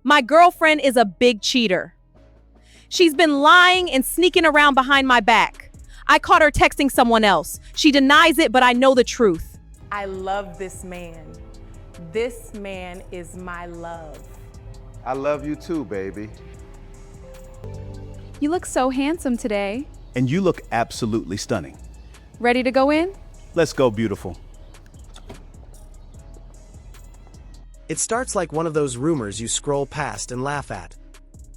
My girlfriend is a big cheater. She's been lying and sneaking around behind my back. I caught her texting someone else. She denies it, but I know the truth. I love this man. This man is my love. I love you too, baby. You look so handsome today. And you look absolutely stunning. Ready to go in? Let's go, beautiful. It starts like one of those rumors you scroll past and laugh at,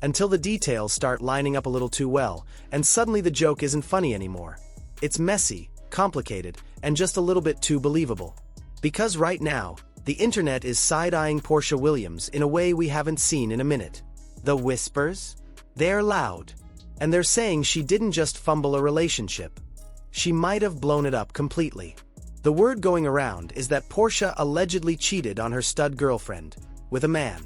until the details start lining up a little too well, and suddenly the joke isn't funny anymore. It's messy, complicated, and just a little bit too believable. Because right now, the internet is side-eyeing Porsha Williams in a way we haven't seen in a minute. The whispers? They're loud. And they're saying she didn't just fumble a relationship. She might have blown it up completely. The word going around is that Porsha allegedly cheated on her stud girlfriend with a man.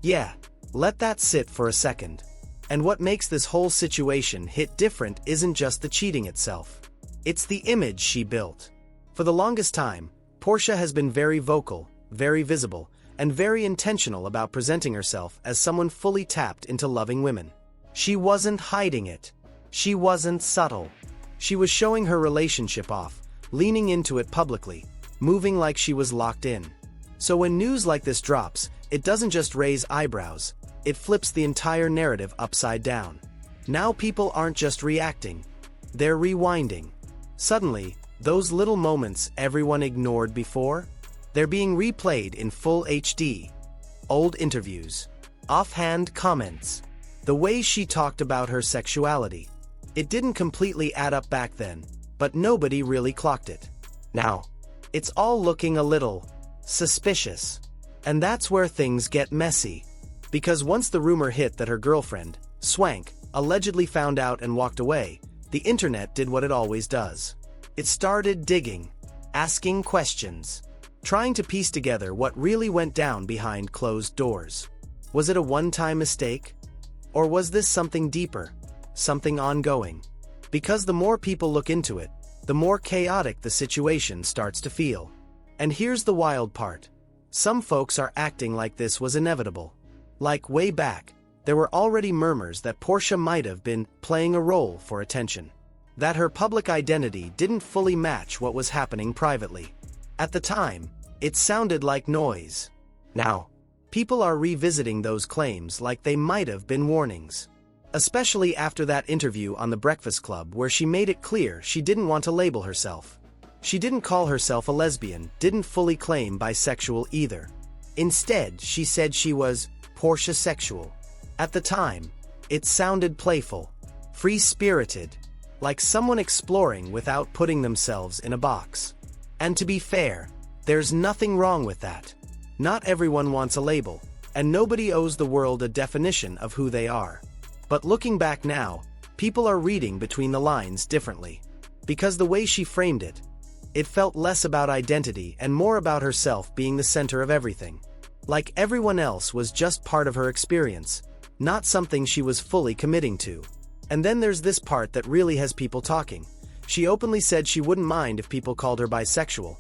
Yeah, let that sit for a second. And what makes this whole situation hit different isn't just the cheating itself. It's the image she built. For the longest time, Porsha has been very vocal, very visible, and very intentional about presenting herself as someone fully tapped into loving women. She wasn't hiding it. She wasn't subtle. She was showing her relationship off, leaning into it publicly, moving like she was locked in. So when news like this drops, it doesn't just raise eyebrows, it flips the entire narrative upside down. Now people aren't just reacting, they're rewinding. Suddenly, those little moments everyone ignored before, they're being replayed in full HD. Old interviews, offhand comments, the way she talked about her sexuality. It didn't completely add up back then, but nobody really clocked it. Now, it's all looking a little suspicious. And that's where things get messy. Because once the rumor hit that her girlfriend, Swank, allegedly found out and walked away, the internet did what it always does. It started digging, asking questions, trying to piece together what really went down behind closed doors. Was it a one-time mistake? Or was this something deeper, something ongoing? Because the more people look into it, the more chaotic the situation starts to feel. And here's the wild part. Some folks are acting like this was inevitable. Like way back, there were already murmurs that Porsha might have been playing a role for attention. That her public identity didn't fully match what was happening privately. At the time, it sounded like noise. Now, people are revisiting those claims like they might have been warnings. Especially after that interview on The Breakfast Club where she made it clear she didn't want to label herself. She didn't call herself a lesbian, didn't fully claim bisexual either. Instead, she said she was Porsha-sexual. At the time, it sounded playful, free-spirited, like someone exploring without putting themselves in a box. And to be fair, there's nothing wrong with that. Not everyone wants a label, and nobody owes the world a definition of who they are. But looking back now, people are reading between the lines differently. Because the way she framed it, it felt less about identity and more about herself being the center of everything. Like everyone else was just part of her experience, not something she was fully committing to. And then there's this part that really has people talking. She openly said she wouldn't mind if people called her bisexual.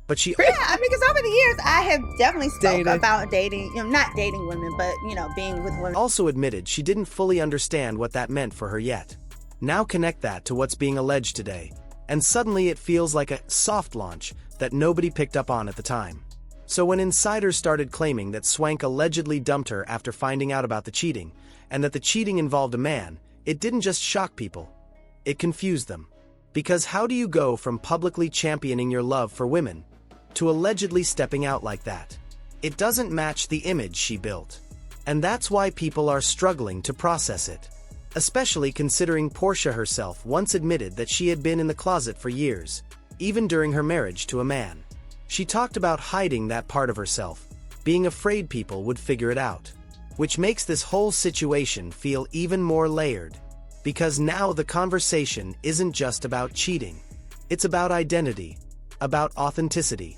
But she... Yeah, I mean, because over the years, I have definitely spoke about dating, not dating women, but, being with women. Also admitted she didn't fully understand what that meant for her yet. Now connect that to what's being alleged today, and suddenly it feels like a soft launch that nobody picked up on at the time. So when insiders started claiming that Swank allegedly dumped her after finding out about the cheating, and that the cheating involved a man, it didn't just shock people. It confused them. Because how do you go from publicly championing your love for women to allegedly stepping out like that? It doesn't match the image she built. And that's why people are struggling to process it. Especially considering Porsha herself once admitted that she had been in the closet for years, even during her marriage to a man. She talked about hiding that part of herself, being afraid people would figure it out. Which makes this whole situation feel even more layered. Because now the conversation isn't just about cheating. It's about identity, about authenticity,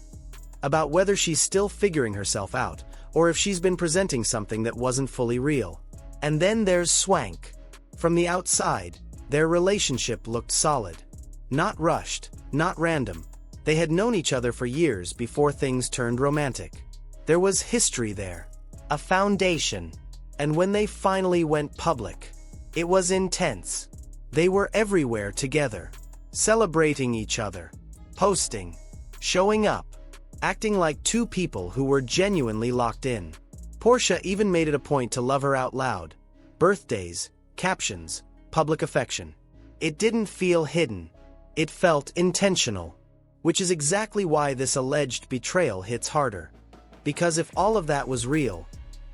about whether she's still figuring herself out, or if she's been presenting something that wasn't fully real. And then there's Swank. From the outside, their relationship looked solid. Not rushed, not random. They had known each other for years before things turned romantic. There was history there. A foundation. And when they finally went public, it was intense. They were everywhere together, celebrating each other, posting, showing up, acting like two people who were genuinely locked in. Porsha even made it a point to love her out loud. Birthdays, captions, public affection. It didn't feel hidden. It felt intentional. Which is exactly why this alleged betrayal hits harder. Because if all of that was real,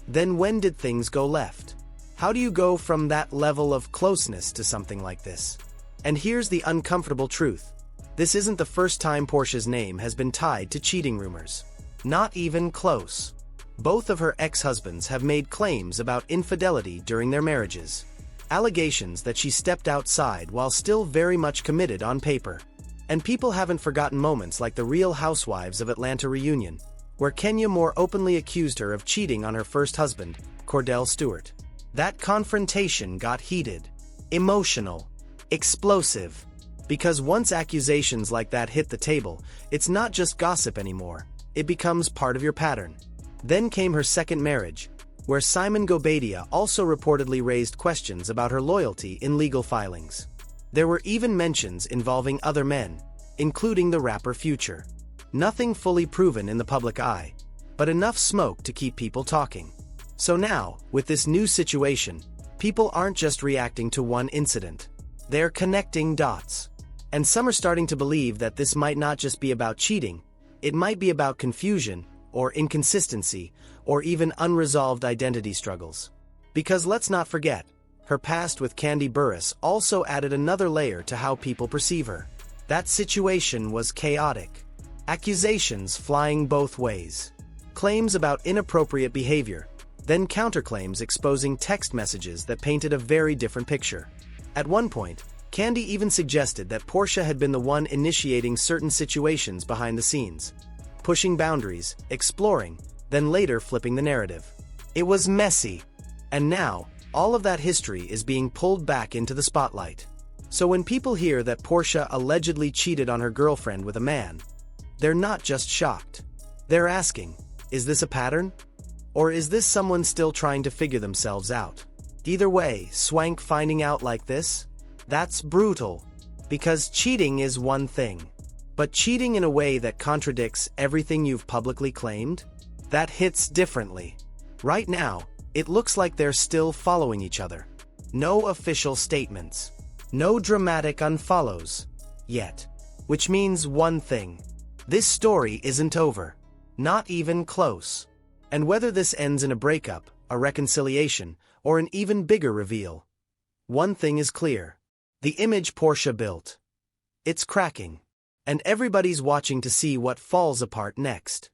then when did things go left? How do you go from that level of closeness to something like this? And here's the uncomfortable truth. This isn't the first time Porsha's name has been tied to cheating rumors. Not even close. Both of her ex-husbands have made claims about infidelity during their marriages. Allegations that she stepped outside while still very much committed on paper. And people haven't forgotten moments like the Real Housewives of Atlanta reunion, where Kenya Moore openly accused her of cheating on her first husband, Cordell Stewart. That confrontation got heated, emotional, explosive. Because once accusations like that hit the table, it's not just gossip anymore. It becomes part of your pattern. Then came her second marriage, where Simon Guobadia also reportedly raised questions about her loyalty in legal filings. There were even mentions involving other men, including the rapper Future. Nothing fully proven in the public eye, but enough smoke to keep people talking. So now, with this new situation, people aren't just reacting to one incident. They're connecting dots. And some are starting to believe that this might not just be about cheating, it might be about confusion, or inconsistency, or even unresolved identity struggles. Because let's not forget, her past with Kandi Burruss also added another layer to how people perceive her. That situation was chaotic. Accusations flying both ways. Claims about inappropriate behavior, then counterclaims exposing text messages that painted a very different picture. At one point, Kandi even suggested that Porsha had been the one initiating certain situations behind the scenes, pushing boundaries, exploring, then later flipping the narrative. It was messy. And now, all of that history is being pulled back into the spotlight. So when people hear that Porsha allegedly cheated on her girlfriend with a man, they're not just shocked. They're asking, is this a pattern? Or is this someone still trying to figure themselves out? Either way, Swank finding out like this? That's brutal. Because cheating is one thing. But cheating in a way that contradicts everything you've publicly claimed? That hits differently. Right now, it looks like they're still following each other. No official statements. No dramatic unfollows. Yet. Which means one thing. This story isn't over. Not even close. And whether this ends in a breakup, a reconciliation, or an even bigger reveal, one thing is clear. The image Porsha built. It's cracking. And everybody's watching to see what falls apart next.